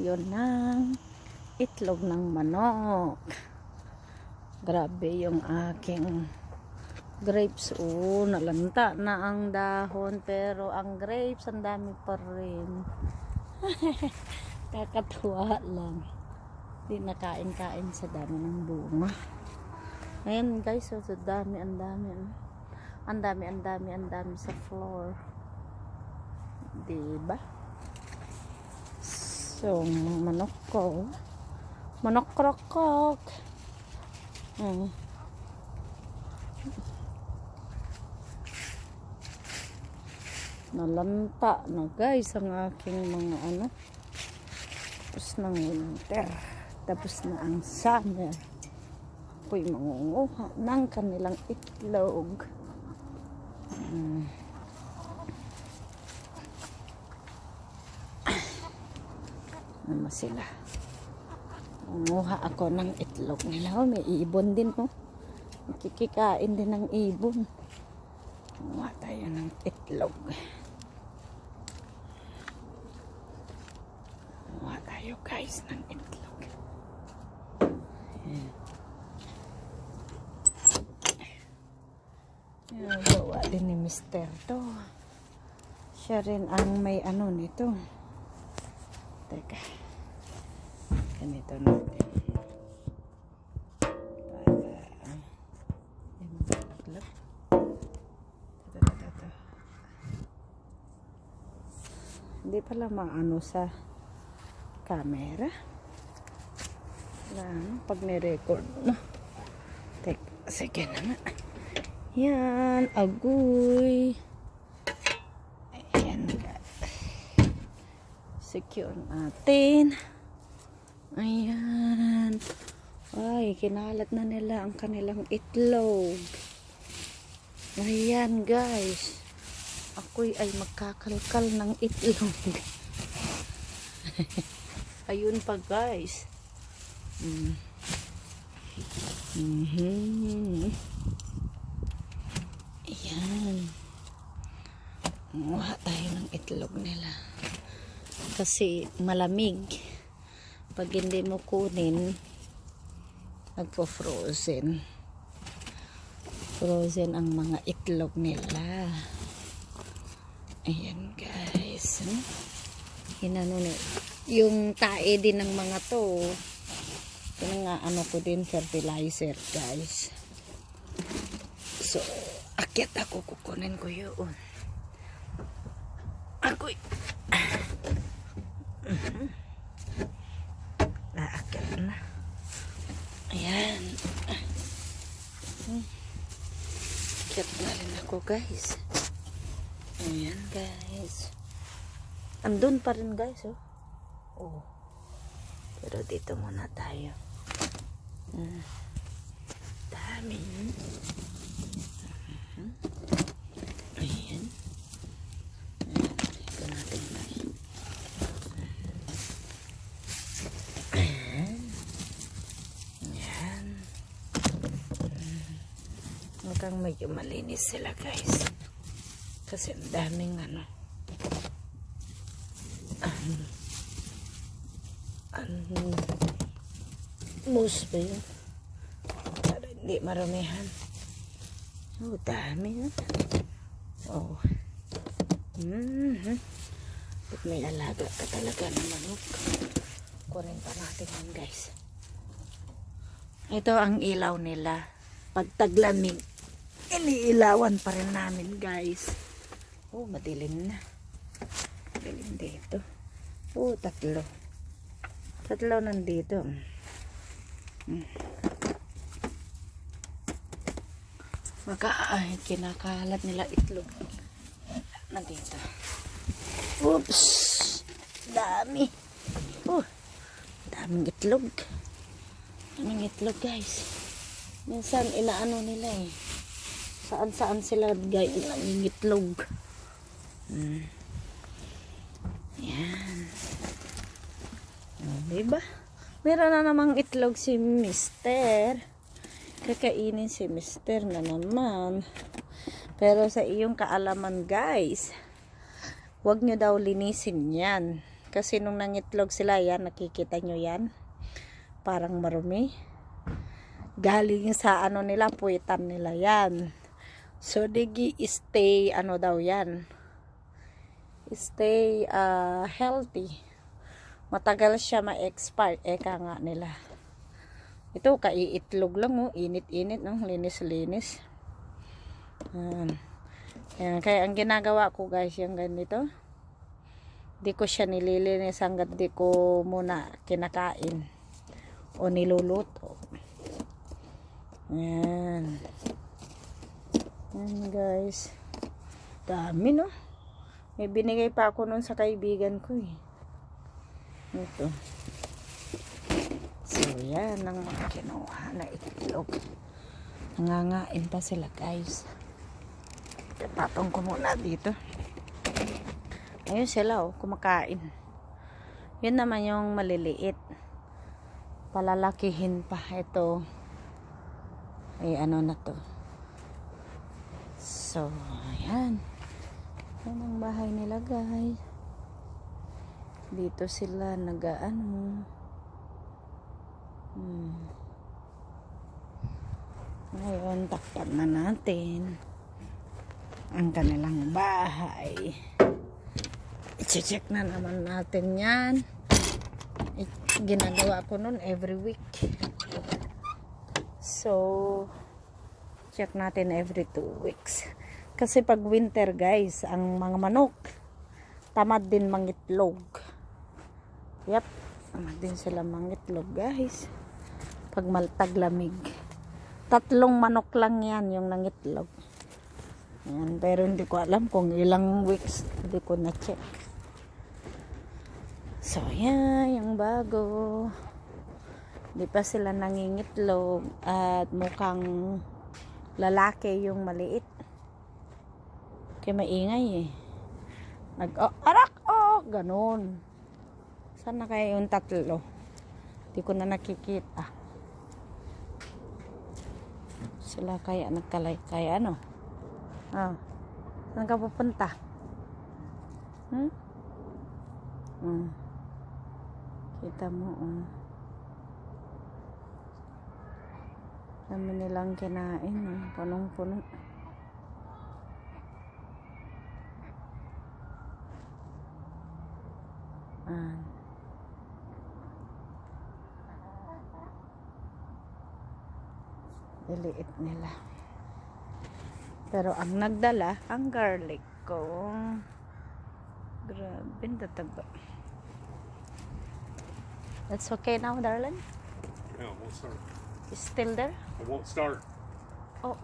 tayo ng itlog ng manok. Grabe yung aking grapes. Nalanta na ang dahon, pero ang grapes ang dami pa rin. Kakatuwa lang. Di nakain-kain sa dami ng bunga. Ayan guys, so dami, ang dami. Ang dami sa floor. Diba? So, manok ko. Manok krokok. Nalanta na guys ang aking mga tapos ng winter, tapos na ang summer. Ako'y mangunguha ng kanilang itlog. Ano sila? Mangunguha ako ng itlog nila. May ibon din kikikain din ng ibon. Mangunguha tayo ng itlog. Mangunguha tayo guys ng itlog. Gawa din ni Mr. to. Siya rin ang may nito. Teka. Ganito natin. Hindi pala maano sa camera. Pag ni-record. Teka, sige na nga. Yan, agoy. Ayan. Secure natin. Ayan. Ay, kinalat na nila ang kanilang itlog. Ayan, guys. Ako'y ay magkakalkal ng itlog. Ayun pa, guys. Ayan. Muha tayo ng itlog nila. Kasi malamig. Pag hindi mo kunin, nagpo-frozen. Frozen ang mga itlog nila. Ayan guys. Yung tae din ng mga to. Ito nga ko din fertilizer guys. So, akyat ako, kukunin ko yun. Ako'y naakyat na. Ayan. Akyat na rin ako guys. Ayan guys. Andun pa rin guys pero dito muna tayo. Dami. Ayan. Ito natin guys. Ayan. Ayan. Mukhang medyo malinis sila guys. Kasi ang daming moose ba yun? Para hindi maramihan. Dami na. Pag may alaga ka talaga ng manok, kunin pa natin yan guys. Ito ang ilaw nila. Pag taglamig, iniilawan pa rin namin guys. Madilim na. Madilim dito. Tatlo nandito. Kinakalat nila itlog. Nandito. Oops! Dami. Daming itlog. Daming itlog guys. Minsan inaano nila Saan sila guys ng itlog. Yan. Diba? Meron na namang itlog si Mister. Kakainin si Mister na naman. Pero sa iyong kaalaman guys, huwag nyo daw linisin yan. Kasi nung nangitlog sila, yan, nakikita nyo yan. Parang marumi. Galing sa ano nila, puwitan nila yan. So, stay, ano daw yan. Stay healthy. Matagal siya ma-expire. Eka nga nila. Ito, kaiitlog lang, oh. Init-init, no? Linis-linis. Yan. Kaya ang ginagawa ko, guys, yung ganito. Di ko siya nililinis hanggat di ko muna kinakain o niluluto. Yan. Yan, guys. Dami, no? May binigay pa ako nun sa kaibigan ko, eh. Ito. So, yan ang mga kinuha na itlog. Nangangain pa sila, guys. Tapong ko muna dito. Ayun sila, oh, kumakain. Yun naman yung maliliit. Palalakihin pa. Ito. Ay, ano na to. So, ayan. Yan ang bahay nila, guys. Dito sila nag-ano. Ngayon, takpan na natin ang kanilang bahay. I-check na naman natin yan. Ginagawa ko nun every week. So, check natin every 2 weeks. Kasi pag winter, guys, ang mga manok, tamad din mangitlog. Yep, tamad din sila mangitlog, guys. Pag taglamig. 3 manok lang yan yung nangitlog. Yan, pero hindi ko alam kung ilang weeks. Hindi ko na-check. So, yan, yung bago. Di pa sila nangingitlog. At mukhang lalaki yung maliit. Kaya maingay, eh. Arak! Oh! Ganon. Saan na kaya yung 3? Di ko na nakikita. Sila kaya nagkalay. Kaya ano? Saan ka pupunta? Kita mo, Dami nilang kinain, punong-puno. Diliit nila. Pero ang nagdala, ang garlic ko. Grabe, tataba. That's okay now, darling? No, it won't start. It's still there? It won't start. Oh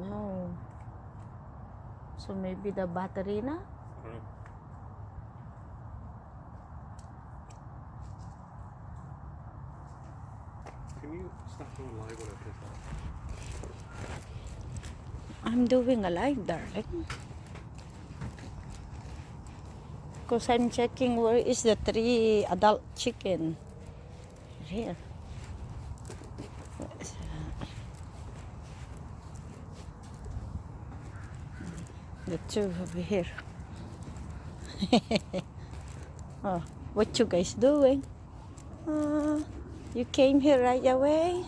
no. So maybe the battery na? Can you stop doing live when I piss off? I'm doing a live, darling. Because I'm checking where is the 3 adult chicken. Here. The 2 over here. Oh, what you guys doing? You came here right away?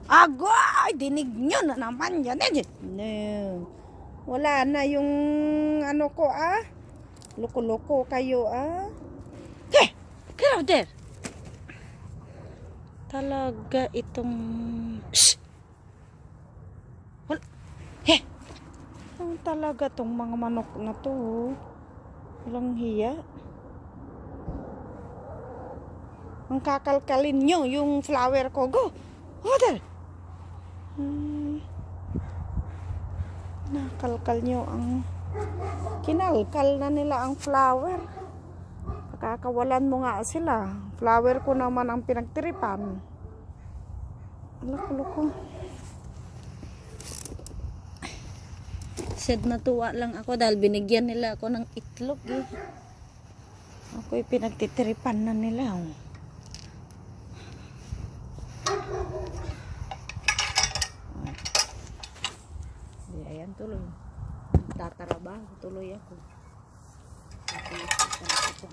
Agay! Dinig nyo na naman yan. No. Wala na yung ano ko, Loko-loko kayo, Hey! Get out there! Talaga itong... Shh! Wala. Hey! Talaga itong mga manok na to, Walang hiya. Ang kakalkalin nyo yung flower ko. Go! Order! Nakalkal nyo ang... Kinalkal na nila ang flower. Pakakawalan mo nga sila. Flower ko naman ang pinagtiripan. Loko-loko. Sad natuwa lang ako dahil binigyan nila ako ng itlog, Ako'y pinagtitiripan na nila, Ayan, tuloy. magtatrabaho. Tuloy ako. Tapos, ito.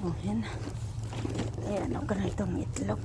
Oh, yan. Ayan, ako na itong itlog.